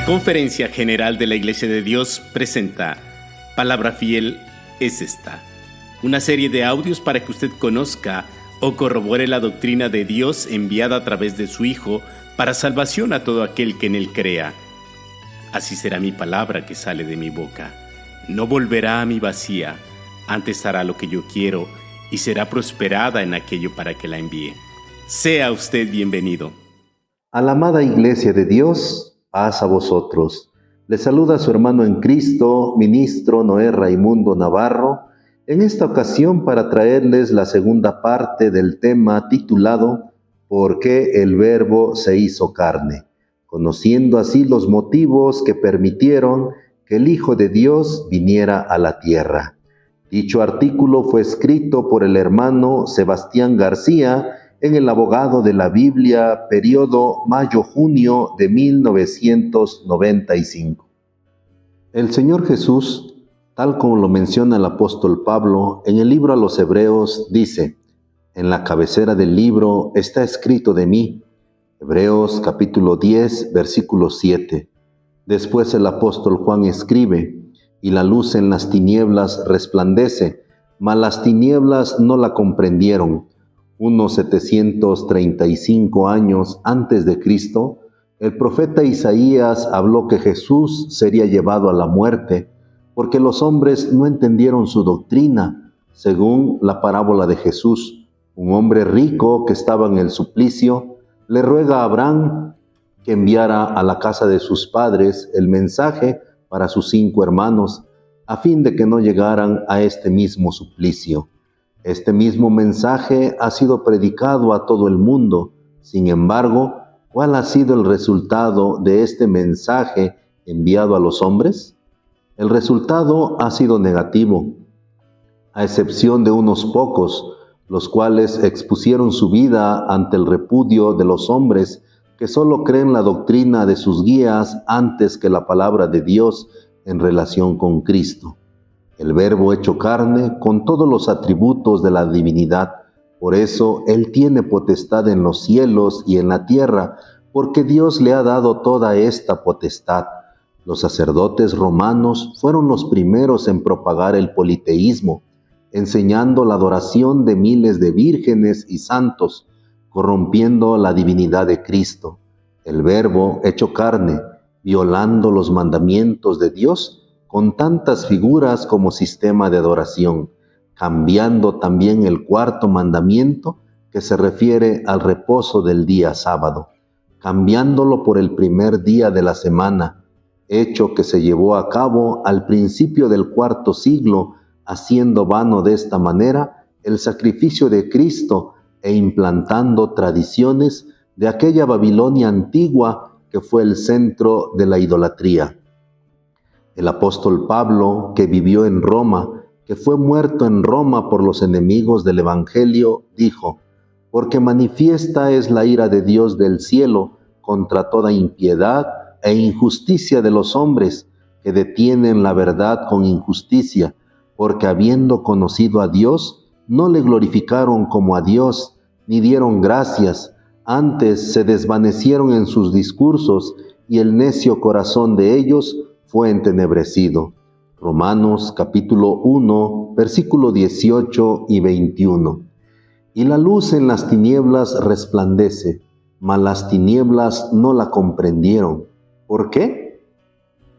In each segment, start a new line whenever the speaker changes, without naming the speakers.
Conferencia General de la Iglesia de Dios presenta Palabra Fiel es esta, una serie de audios para que usted conozca o corrobore la doctrina de Dios enviada a través de su Hijo para salvación a todo aquel que en Él crea. Así será mi palabra que sale de mi boca. No volverá a mí vacía, antes hará lo que yo quiero y será prosperada en aquello para que la envíe. Sea usted bienvenido.
A la amada Iglesia de Dios, paz a vosotros. Les saluda su hermano en Cristo, ministro Noé Raimundo Navarro, en esta ocasión para traerles la segunda parte del tema titulado ¿Por qué el Verbo se hizo carne?, conociendo así los motivos que permitieron que el Hijo de Dios viniera a la tierra. Dicho artículo fue escrito por el hermano Sebastián García en el Abogado de la Biblia, periodo mayo-junio de 1995. El Señor Jesús, tal como lo menciona el apóstol Pablo en el libro a los Hebreos, dice: en la cabecera del libro está escrito de mí. Hebreos capítulo 10, versículo 7. Después el apóstol Juan escribe: y la luz en las tinieblas resplandece, mas las tinieblas no la comprendieron. Unos 735 años antes de Cristo, el profeta Isaías habló que Jesús sería llevado a la muerte, porque los hombres no entendieron su doctrina, según la parábola de Jesús. Un hombre rico que estaba en el suplicio le ruega a Abraham que enviara a la casa de sus padres el mensaje para sus 5 hermanos, a fin de que no llegaran a este mismo suplicio. Este mismo mensaje ha sido predicado a todo el mundo. Sin embargo, ¿cuál ha sido el resultado de este mensaje enviado a los hombres? El resultado ha sido negativo, a excepción de unos pocos, los cuales expusieron su vida ante el repudio de los hombres que solo creen la doctrina de sus guías antes que la palabra de Dios en relación con Cristo. El Verbo hecho carne con todos los atributos de la divinidad. Por eso Él tiene potestad en los cielos y en la tierra, porque Dios le ha dado toda esta potestad. Los sacerdotes romanos fueron los primeros en propagar el politeísmo, enseñando la adoración de miles de vírgenes y santos, corrompiendo la divinidad de Cristo. El Verbo hecho carne, violando los mandamientos de Dios, con tantas figuras como sistema de adoración, cambiando también el 4º mandamiento que se refiere al reposo del día sábado, cambiándolo por el primer día de la semana, hecho que se llevó a cabo al principio del 4º siglo, haciendo vano de esta manera el sacrificio de Cristo e implantando tradiciones de aquella Babilonia antigua que fue el centro de la idolatría. El apóstol Pablo, que vivió en Roma, que fue muerto en Roma por los enemigos del Evangelio, dijo: porque manifiesta es la ira de Dios del cielo contra toda impiedad e injusticia de los hombres, que detienen la verdad con injusticia, porque habiendo conocido a Dios, no le glorificaron como a Dios, ni dieron gracias, antes se desvanecieron en sus discursos, y el necio corazón de ellos fue entenebrecido. Romanos capítulo 1, versículo 18 y 21. Y la luz en las tinieblas resplandece, mas las tinieblas no la comprendieron. ¿Por qué?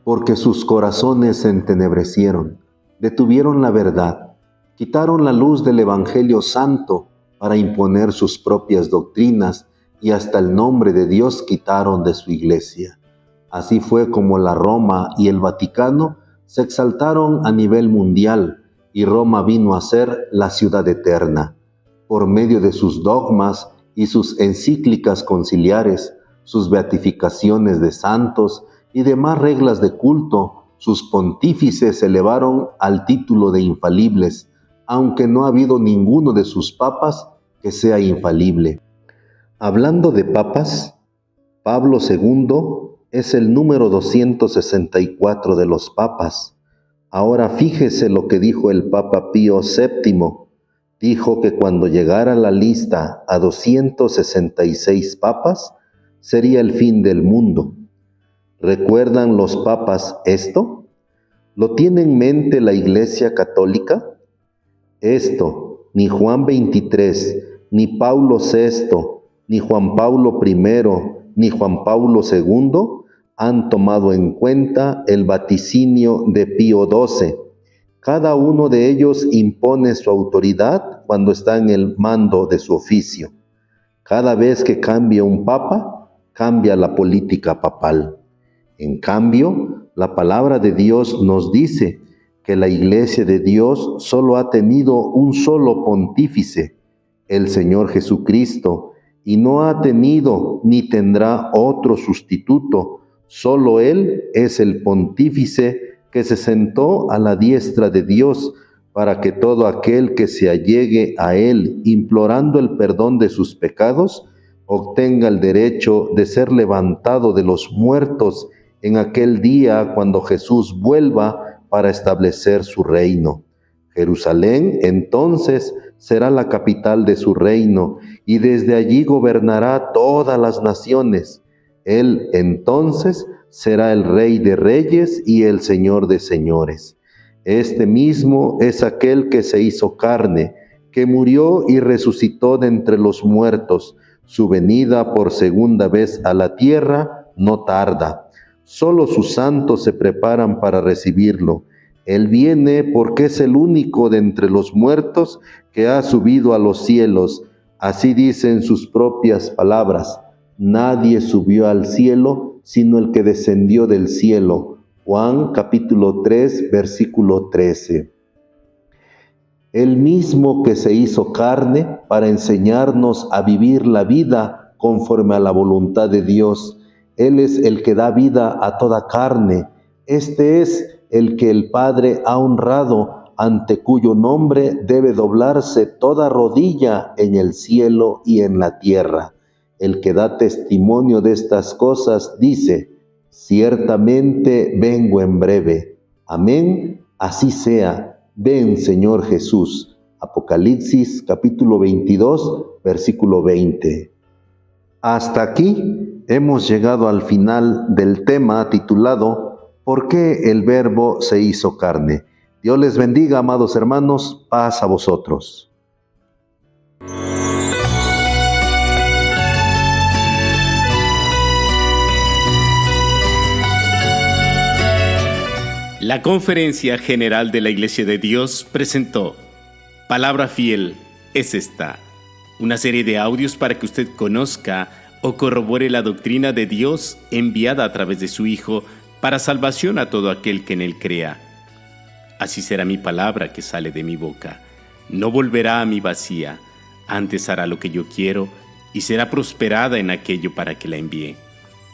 Porque sus corazones se entenebrecieron, detuvieron la verdad, quitaron la luz del Evangelio Santo para imponer sus propias doctrinas y hasta el nombre de Dios quitaron de su iglesia. Así fue como la Roma y el Vaticano se exaltaron a nivel mundial y Roma vino a ser la ciudad eterna. Por medio de sus dogmas y sus encíclicas conciliares, sus beatificaciones de santos y demás reglas de culto, sus pontífices se elevaron al título de infalibles, aunque no ha habido ninguno de sus papas que sea infalible. Hablando de papas, Pablo II es el número 264 de los papas. Ahora fíjese lo que dijo el Papa Pío VII. Dijo que cuando llegara la lista a 266 papas, sería el fin del mundo. ¿Recuerdan los papas esto? ¿Lo tiene en mente la Iglesia Católica? Esto, ni Juan XXIII, ni Paulo VI, ni Juan Pablo I, ni Juan Pablo II han tomado en cuenta el vaticinio de Pío XII. Cada uno de ellos impone su autoridad cuando está en el mando de su oficio. Cada vez que cambia un papa, cambia la política papal. En cambio, la palabra de Dios nos dice que la Iglesia de Dios solo ha tenido un solo pontífice, el Señor Jesucristo, y no ha tenido ni tendrá otro sustituto. Solo Él es el pontífice que se sentó a la diestra de Dios para que todo aquel que se allegue a Él implorando el perdón de sus pecados, obtenga el derecho de ser levantado de los muertos en aquel día cuando Jesús vuelva para establecer su reino. Jerusalén entonces será la capital de su reino y desde allí gobernará todas las naciones. Él entonces será el Rey de reyes y el Señor de señores. Este mismo es aquel que se hizo carne, que murió y resucitó de entre los muertos. Su venida por segunda vez a la tierra no tarda. Solo sus santos se preparan para recibirlo. Él viene porque es el único de entre los muertos que ha subido a los cielos. Así dicen sus propias palabras: nadie subió al cielo sino el que descendió del cielo. Juan capítulo 3, versículo 13. El mismo que se hizo carne para enseñarnos a vivir la vida conforme a la voluntad de Dios. Él es el que da vida a toda carne. Este es el que el Padre ha honrado, ante cuyo nombre debe doblarse toda rodilla en el cielo y en la tierra. El que da testimonio de estas cosas dice: ciertamente vengo en breve. Amén, así sea. Ven, Señor Jesús. Apocalipsis capítulo 22, versículo 20. Hasta aquí hemos llegado al final del tema titulado ¿Por qué el Verbo se hizo carne? Dios les bendiga, amados hermanos, paz a vosotros.
La Conferencia General de la Iglesia de Dios presentó Palabra Fiel es esta, una serie de audios para que usted conozca o corrobore la doctrina de Dios enviada a través de su Hijo para salvación a todo aquel que en Él crea. Así será mi palabra que sale de mi boca. No volverá a mí vacía, antes hará lo que yo quiero y será prosperada en aquello para que la envíe.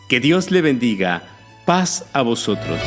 Que Dios le bendiga. Paz a vosotros.